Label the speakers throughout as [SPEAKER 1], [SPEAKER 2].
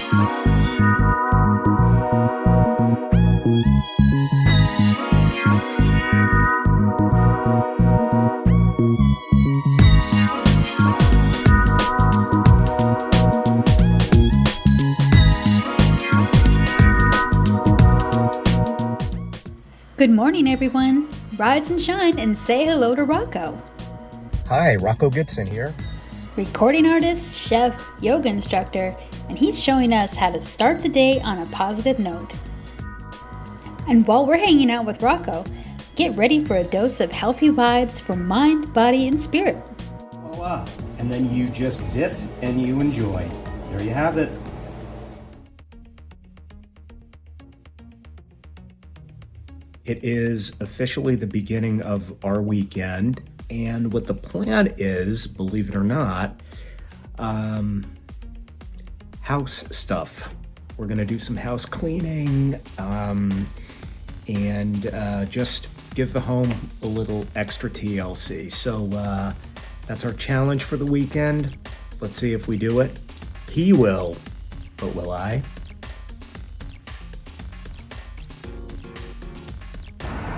[SPEAKER 1] Good morning, everyone. Rise and shine and say hello to Rocco.
[SPEAKER 2] Hi, Rocco Gibson here.
[SPEAKER 1] Recording artist, chef, yoga instructor, and he's showing us how to start the day on a positive note. And while we're hanging out with Rocco, get ready for a dose of healthy vibes for mind, body, and spirit.
[SPEAKER 3] Voila! And then you just dip and you enjoy. There you have it.
[SPEAKER 2] It is officially the beginning of our weekend, and what the plan is, believe it or not, house stuff. We're gonna do some house cleaning and just give the home a little extra TLC. So that's our challenge for the weekend. Let's see if we do it. He will, but will I?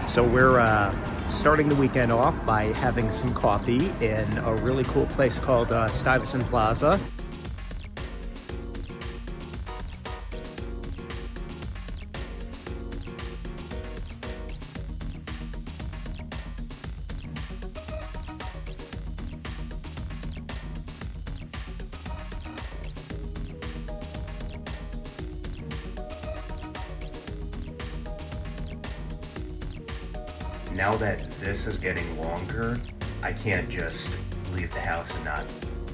[SPEAKER 2] So we're starting the weekend off by having some coffee in a really cool place called Stuyvesant Plaza. Now that this is getting longer, I can't just leave the house and not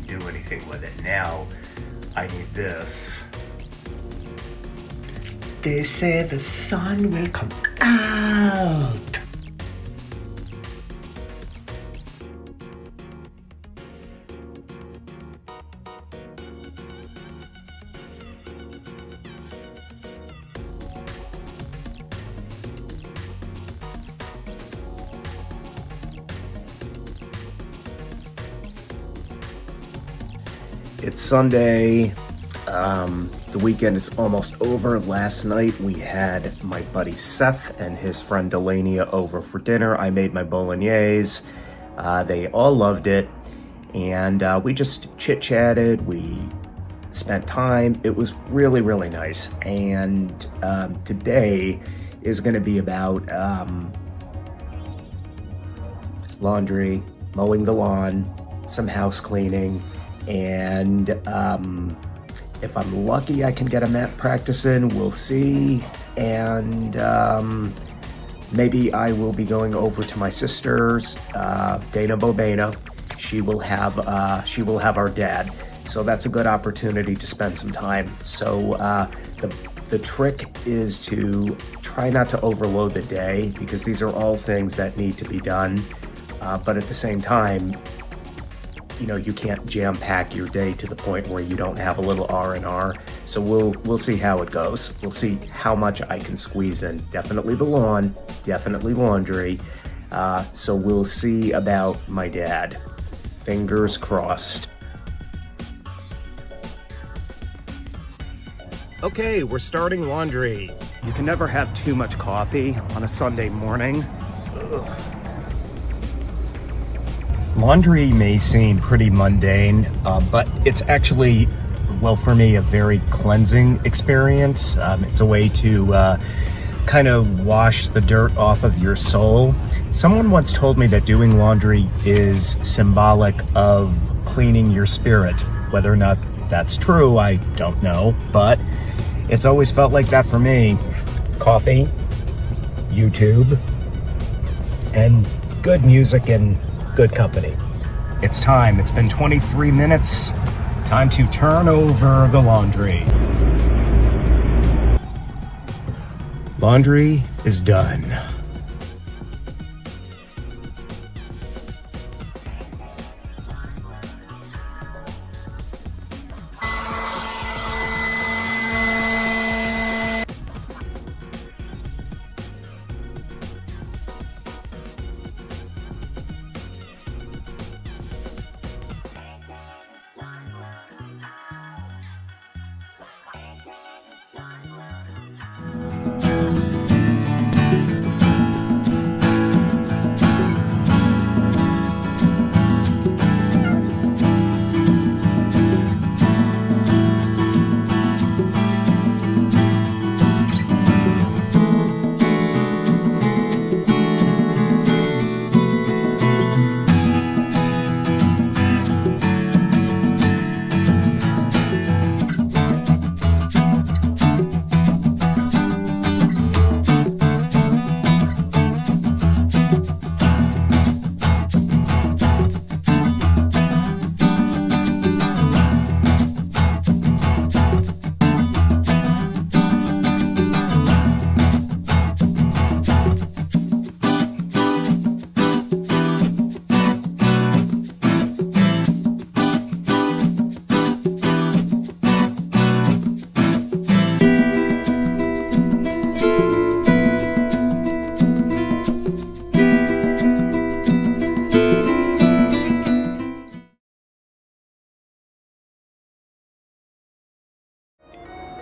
[SPEAKER 2] do anything with it. Now, I need this. They say the sun will come out. It's Sunday. The weekend is almost over. Last night we had my buddy Seth and his friend Delania over for dinner. I made my bolognese. They all loved it. And we just chit-chatted. We spent time. It was really, really nice. And today is going to be about laundry, mowing the lawn, some house cleaning. And if I'm lucky, I can get a mat practice in. We'll see. And maybe I will be going over to my sister's, Dana Bobena. She will have our dad. So that's a good opportunity to spend some time. So the trick is to try not to overload the day, because these are all things that need to be done. But at the same time, you know, you can't jam pack your day to the point where you don't have a little R&R. So we'll see how it goes. We'll see how much I can squeeze in. Definitely the lawn, definitely laundry. So we'll see about my dad. Fingers crossed. Okay, we're starting laundry. You can never have too much coffee on a Sunday morning. Ugh. Laundry may seem pretty mundane, but it's actually, well, for me, a very cleansing experience. It's a way to kind of wash the dirt off of your soul. Someone once told me that doing laundry is symbolic of cleaning your spirit. Whether or not that's true, I don't know, but it's always felt like that for me. Coffee, YouTube, and good music and good company. It's time. It's been 23 minutes. Time to turn over the laundry. Laundry is done.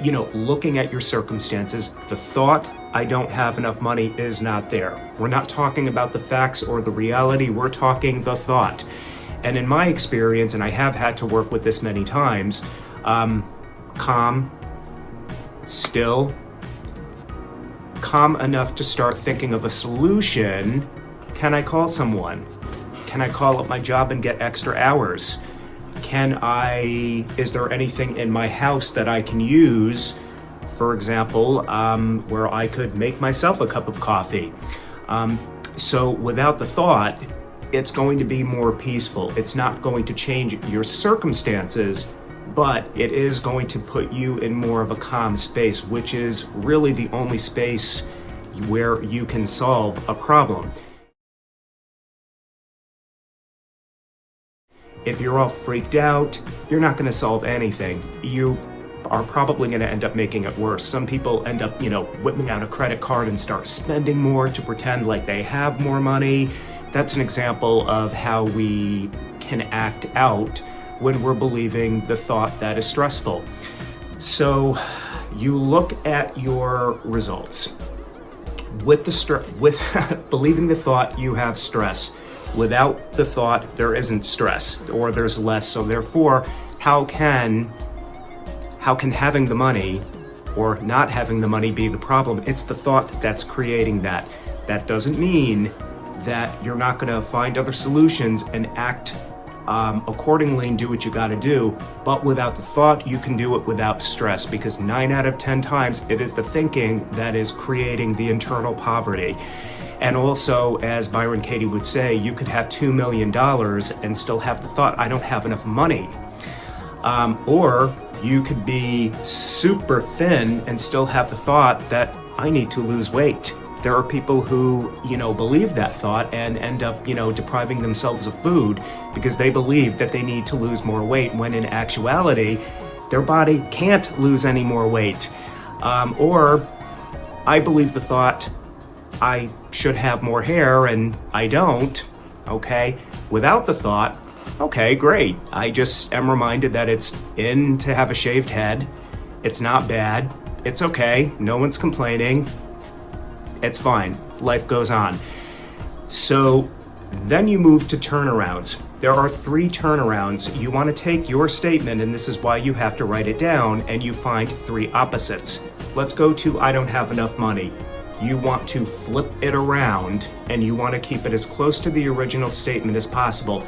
[SPEAKER 2] looking at your circumstances, the thought, I don't have enough money, is not there. We're not talking about the facts or the reality, we're talking the thought. And in my experience, and I have had to work with this many times, calm, still, calm enough to start thinking of a solution. Can I call someone? Can I call up my job and get extra hours? Is there anything in my house that I can use, for example, where I could make myself a cup of coffee? So without the thought, it's going to be more peaceful. It's not going to change your circumstances, but it is going to put you in more of a calm space, which is really the only space where you can solve a problem. If you're all freaked out, you're not going to solve anything. You are probably going to end up making it worse. Some people end up, whipping out a credit card and start spending more to pretend like they have more money. That's an example of how we can act out when we're believing the thought that is stressful. So you look at your results. With believing the thought, you have stress. Without the thought, there isn't stress, or there's less. So therefore, how can having the money or not having the money be the problem? It's the thought that's creating that. That doesn't mean that you're not going to find other solutions and act accordingly and do what you got to do. But without the thought, you can do it without stress, because 9 out of 10 times it is the thinking that is creating the internal poverty. And also, as Byron Katie would say, you could have $2 million and still have the thought, I don't have enough money. Or you could be super thin and still have the thought that I need to lose weight. There are people who, believe that thought and end up, depriving themselves of food because they believe that they need to lose more weight, when in actuality, their body can't lose any more weight. Or I believe the thought, I should have more hair and I don't, okay? Without the thought, okay, great. I just am reminded that it's in to have a shaved head. It's not bad. It's okay. No one's complaining. It's fine. Life goes on. So then you move to turnarounds. There are 3 turnarounds. You want to take your statement, and this is why you have to write it down, and you find 3 opposites. Let's go to I don't have enough money. You want to flip it around, and you want to keep it as close to the original statement as possible.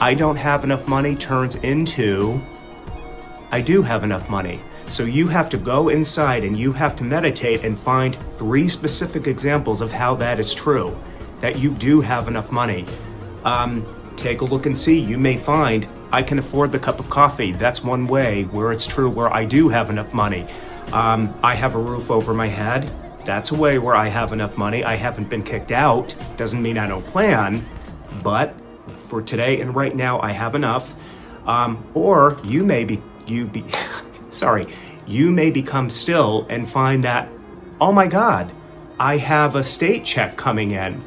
[SPEAKER 2] I don't have enough money turns into I do have enough money. So you have to go inside and you have to meditate and find 3 specific examples of how that is true, that you do have enough money. Take a look and see. You may find I can afford the cup of coffee. That's one way where it's true, where I do have enough money. I have a roof over my head. That's a way where I have enough money. I haven't been kicked out. Doesn't mean I don't plan, but for today and right now, I have enough. Or you may become still and find that, oh my God, I have a state check coming in.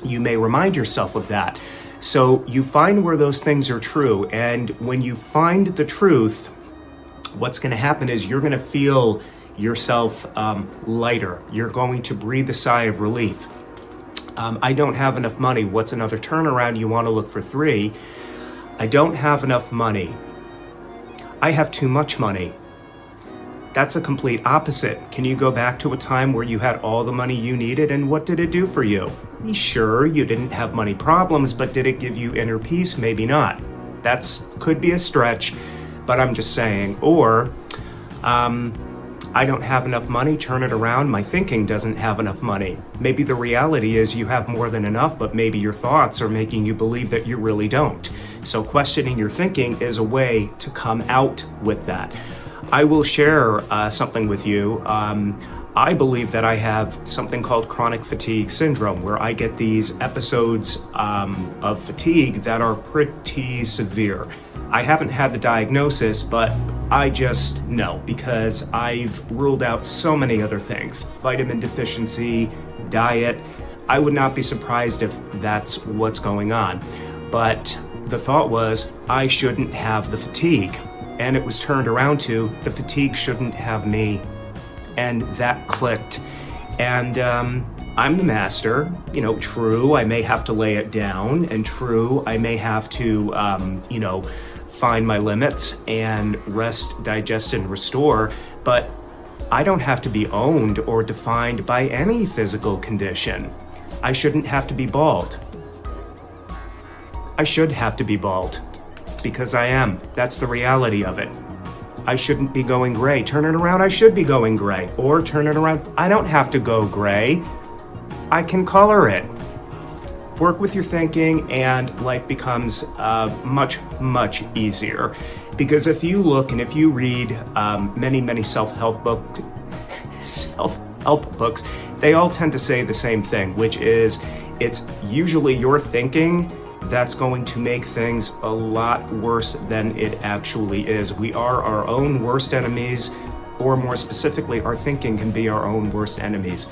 [SPEAKER 2] You may remind yourself of that. So you find where those things are true. And when you find the truth, what's going to happen is you're going to feel yourself lighter. You're going to breathe a sigh of relief. I don't have enough money. What's another turnaround? You want to look for 3. I don't have enough money. I have too much money. That's a complete opposite. Can you go back to a time where you had all the money you needed, and what did it do for you? Sure, you didn't have money problems, but did it give you inner peace? Maybe not. Could be a stretch, but I'm just saying. Or, I don't have enough money, turn it around. My thinking doesn't have enough money. Maybe the reality is you have more than enough, but maybe your thoughts are making you believe that you really don't. So questioning your thinking is a way to come out with that. I will share something with you. I believe that I have something called chronic fatigue syndrome, where I get these episodes of fatigue that are pretty severe. I haven't had the diagnosis, but I just know because I've ruled out so many other things. Vitamin deficiency, diet. I would not be surprised if that's what's going on. But the thought was, I shouldn't have the fatigue. and it was turned around to the fatigue shouldn't have me. And that clicked. And I'm the master. True, I may have to lay it down, and true, I may have to, find my limits and rest, digest, and restore, but I don't have to be owned or defined by any physical condition. I shouldn't have to be bald. I should have to be bald, because I am. That's the reality of it. I shouldn't be going gray. Turn it around, I should be going gray. Or turn it around, I don't have to go gray. I can color it. Work with your thinking, and life becomes much, much easier. Because if you look and if you read many self-help books, they all tend to say the same thing, which is it's usually your thinking that's going to make things a lot worse than it actually is. We are our own worst enemies, or more specifically, our thinking can be our own worst enemies.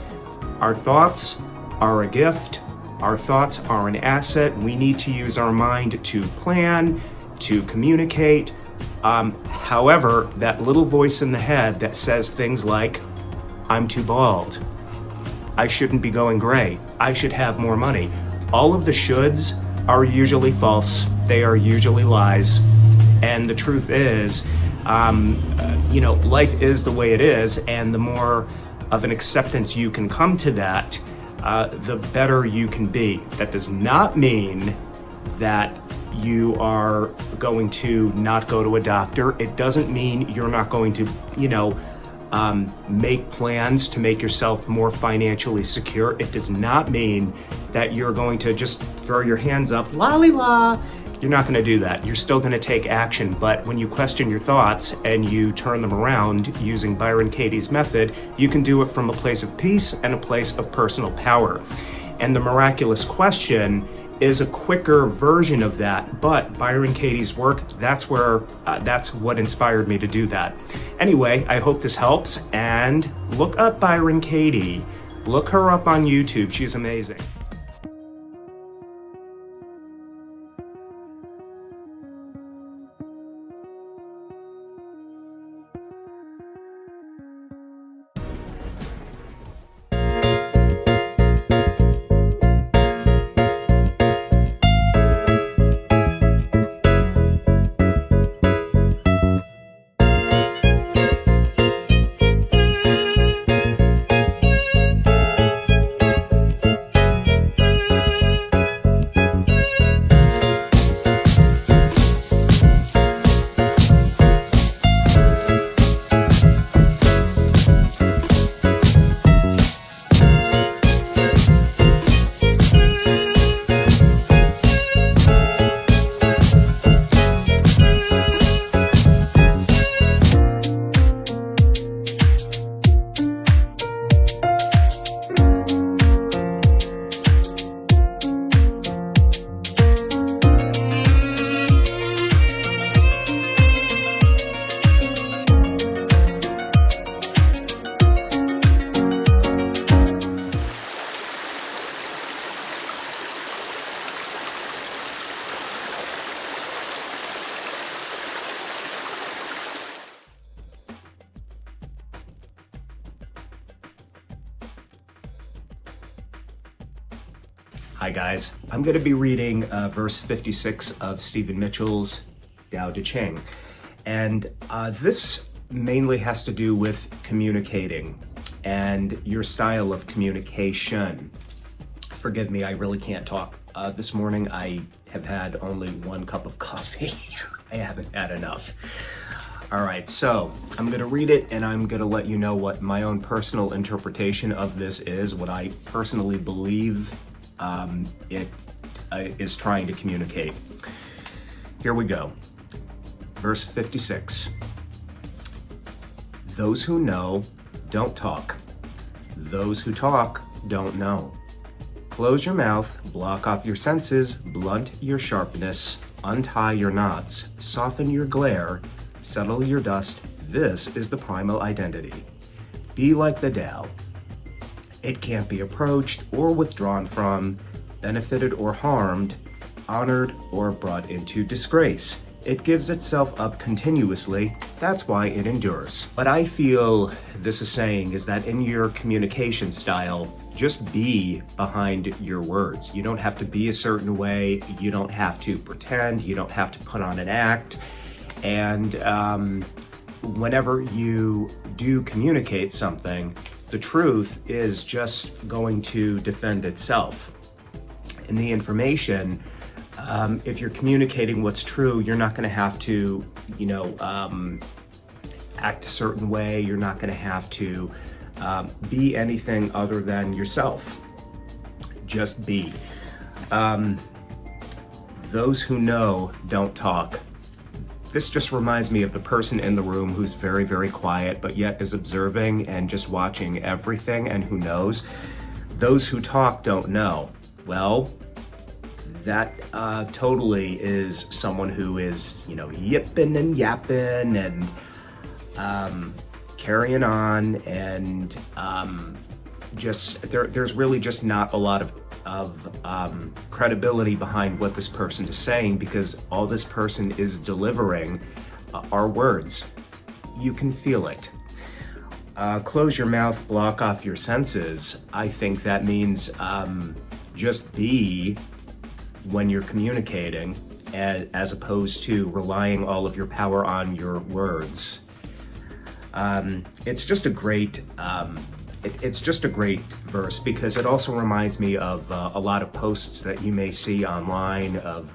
[SPEAKER 2] Our thoughts are a gift. Our thoughts are an asset. We need to use our mind to plan, to communicate. However, that little voice in the head that says things like, I'm too bald, I shouldn't be going gray, I should have more money. All of the shoulds are usually false. They are usually lies. And the truth is, life is the way it is, and the more of an acceptance you can come to that, the better you can be. That does not mean that you are going to not go to a doctor. It doesn't mean you're not going to, make plans to make yourself more financially secure. It does not mean that you're going to just throw your hands up, la-li-la. You're not going to do that. You're still going to take action. But when you question your thoughts and you turn them around using Byron Katie's method, you can do it from a place of peace and a place of personal power. And the miraculous question is a quicker version of that, but Byron Katie's work, that's what inspired me to do that. Anyway, I hope this helps, and look up Byron Katie. Look her up on YouTube. She's amazing. Hi guys, I'm going to be reading verse 56 of Stephen Mitchell's Tao Te Ching. And this mainly has to do with communicating and your style of communication. Forgive me, I really can't talk. This morning I have had only 1 cup of coffee. I haven't had enough. All right, so I'm going to read it and I'm going to let you know what my own personal interpretation of this is, what I personally believe it is trying to communicate. Here we go. Verse 56. Those who know don't talk. Those who talk don't know. Close your mouth, block off your senses, blunt your sharpness, untie your knots, soften your glare, settle your dust. This is the primal identity. Be like the Tao. It can't be approached or withdrawn from, benefited or harmed, honored or brought into disgrace. It gives itself up continuously. That's why it endures. What I feel this is saying is that in your communication style, just be behind your words. You don't have to be a certain way. You don't have to pretend. You don't have to put on an act. And whenever you do communicate something, the truth is just going to defend itself. In the information, if you're communicating what's true, you're not going to have to, act a certain way. You're not going to have to be anything other than yourself. Just be. Those who know don't talk. This just reminds me of the person in the room who's very, very quiet, but yet is observing and just watching everything and who knows. Those who talk don't know. Well, that totally is someone who is, yipping and yapping and carrying on, and there's really just not a lot of credibility behind what this person is saying, because all this person is delivering are words. You can feel it. Close your mouth, block off your senses. I think that means just be when you're communicating, as opposed to relying all of your power on your words. It's just a great verse, because it also reminds me of a lot of posts that you may see online of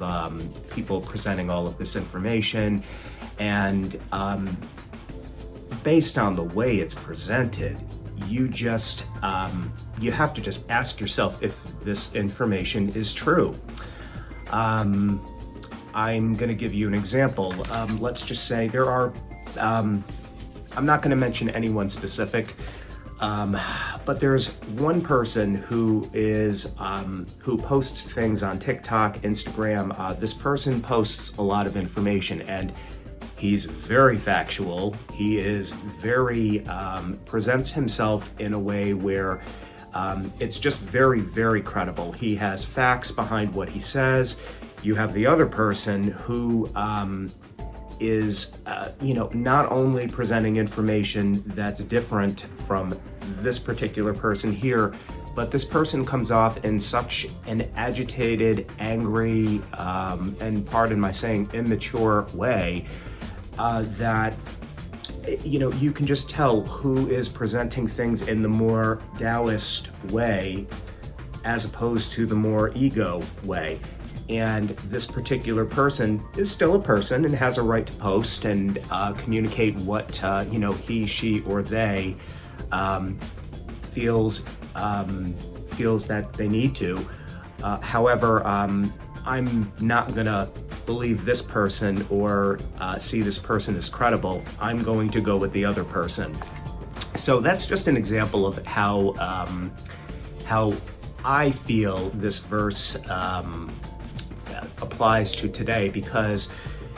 [SPEAKER 2] people presenting all of this information, and based on the way it's presented, you have to just ask yourself if this information is true. I'm going to give you an example. Let's just say there are, I'm not going to mention anyone specific, but there's one person who is, who posts things on TikTok, Instagram. This person posts a lot of information, and he's very factual. He is very, presents himself in a way where it's just very, very credible. He has facts behind what he says. You have the other person who is, not only presenting information that's different from this particular person here, but this person comes off in such an agitated, angry, and pardon my saying, immature way that you can just tell who is presenting things in the more Taoist way as opposed to the more ego way. And this particular person is still a person and has a right to post and communicate what he, she, or they feels that they need to. However, I'm not gonna believe this person or see this person as credible. I'm going to go with the other person. So that's just an example of how I feel this verse applies to today, because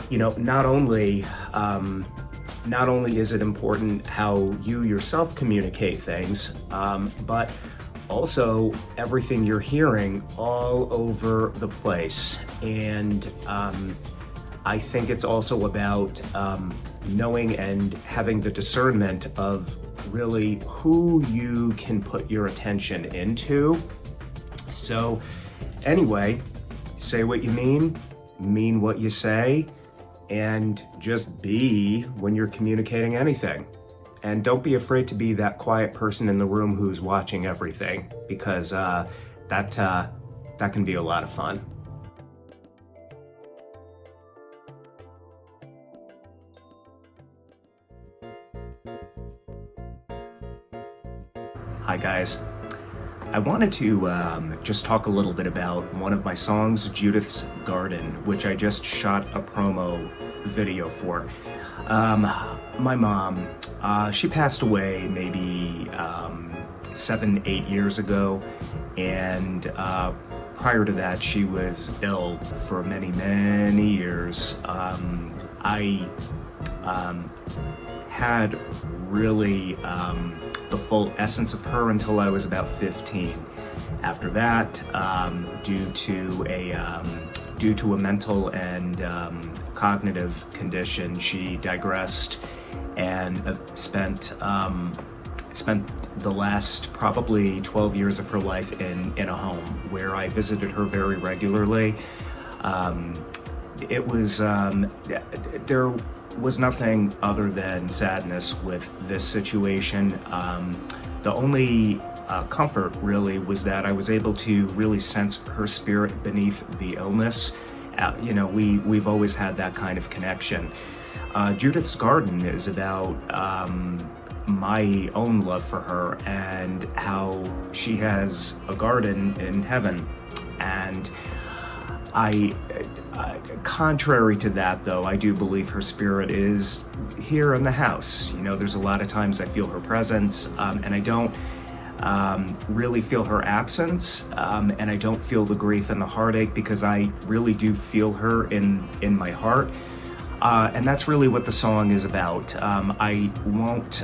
[SPEAKER 2] not only is it important how you yourself communicate things, but also everything you're hearing all over the place. And I think it's also about knowing and having the discernment of really who you can put your attention into. So anyway, say what you mean what you say, and just be when you're communicating anything. And don't be afraid to be that quiet person in the room who's watching everything, because that can be a lot of fun. Hi guys. I wanted to just talk a little bit about one of my songs, Judith's Garden, which I just shot a promo video for. My mom, she passed away maybe 7-8 years ago, and prior to that she was ill for many years. I had really the full essence of her until I was about 15. After that, due to due to a mental and cognitive condition, she digressed and spent the last probably 12 years of her life in a home where I visited her very regularly. There was nothing other than sadness with this situation. The only comfort really was that I was able to really sense her spirit beneath the illness. We've always had that kind of connection. Judith's Garden is about my own love for her and how she has a garden in heaven. And contrary to that, though, I do believe her spirit is here in the house. There's a lot of times I feel her presence, and I don't really feel her absence, and I don't feel the grief and the heartache, because I really do feel her in my heart. And that's really what the song is about. I won't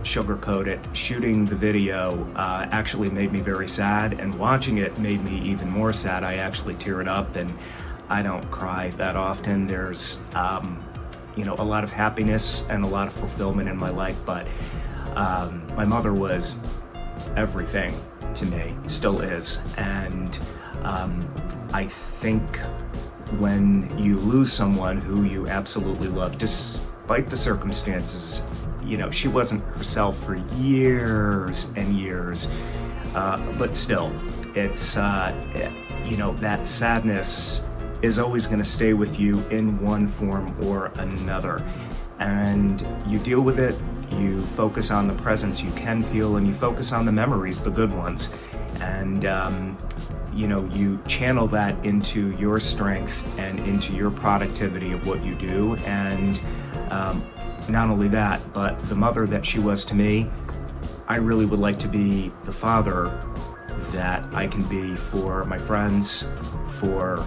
[SPEAKER 2] sugarcoat it. Shooting the video actually made me very sad, and watching it made me even more sad. I actually teared up, and I don't cry that often. There's, a lot of happiness and a lot of fulfillment in my life, but my mother was everything to me, still is. And I think when you lose someone who you absolutely love, despite the circumstances, she wasn't herself for years and years, but still, it's, that sadness is always going to stay with you in one form or another. And you deal with it, you focus on the presence you can feel, and you focus on the memories, the good ones. And, you channel that into your strength and into your productivity of what you do. And not only that, but the mother that she was to me, I really would like to be the father that I can be for my friends, for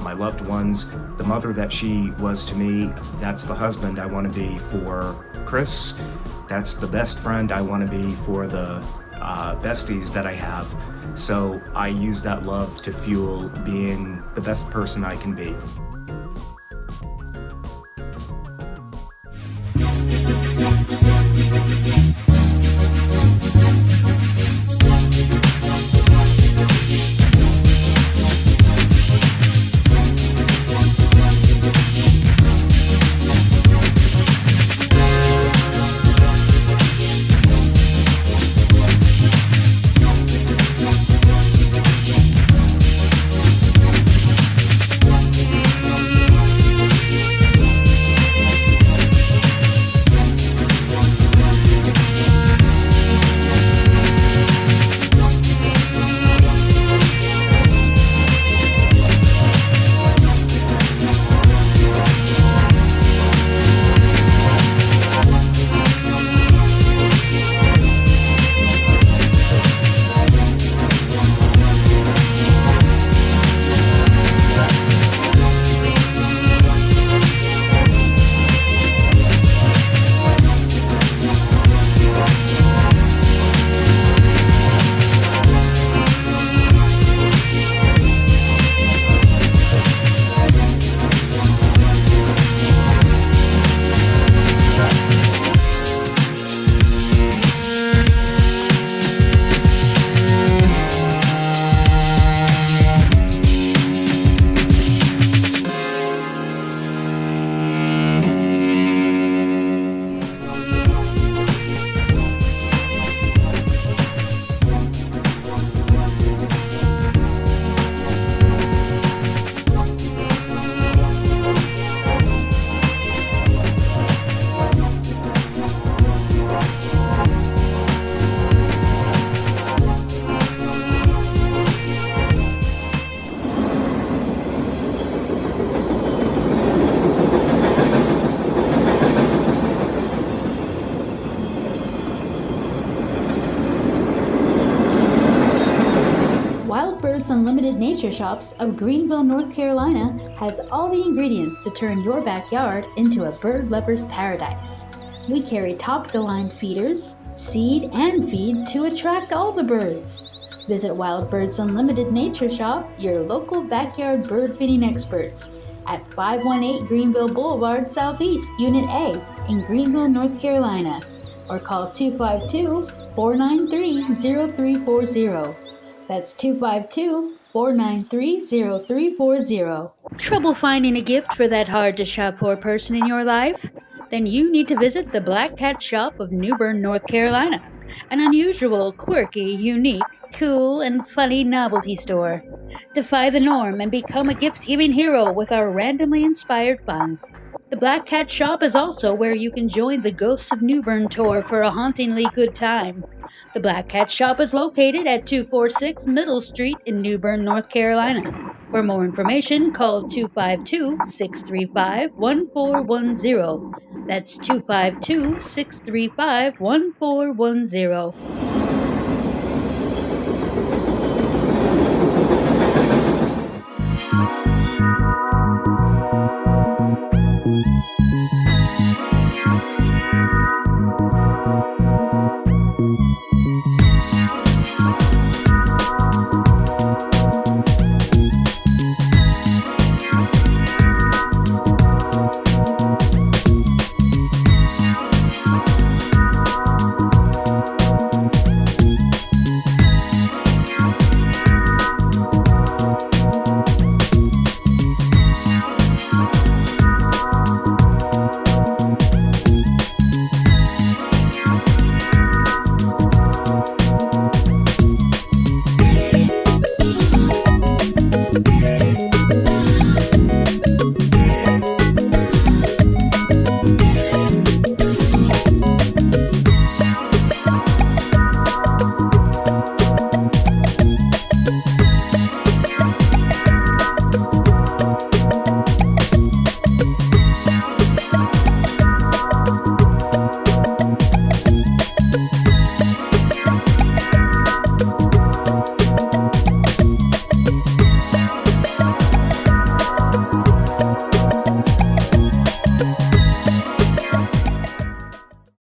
[SPEAKER 2] my loved ones. The mother that she was to me, that's the husband I want to be for Chris. That's the best friend I want to be for the besties that I have. So I use that love to fuel being the best person I can be.
[SPEAKER 1] Unlimited Nature Shops of Greenville, North Carolina has all the ingredients to turn your backyard into a bird lover's paradise. We carry top-of-the-line feeders, seed, and feed to attract all the birds. Visit Wild Birds Unlimited Nature Shop, your local backyard bird feeding experts, at 518 Greenville Boulevard Southeast, Unit A, in Greenville, North Carolina, or call 252-493-0340. That's 252-493-0340. Trouble finding a gift for that hard-to-shop-for person in your life? Then you need to visit the Black Cat Shop of New Bern, North Carolina, an unusual, quirky, unique, cool, and funny novelty store. Defy the norm and become a gift-giving hero with our randomly inspired fun. The Black Cat Shop is also where you can join the Ghosts of New Bern tour for a hauntingly good time. The Black Cat Shop is located at 246 Middle Street in New Bern, North Carolina. For more information, call 252-635-1410. That's 252-635-1410.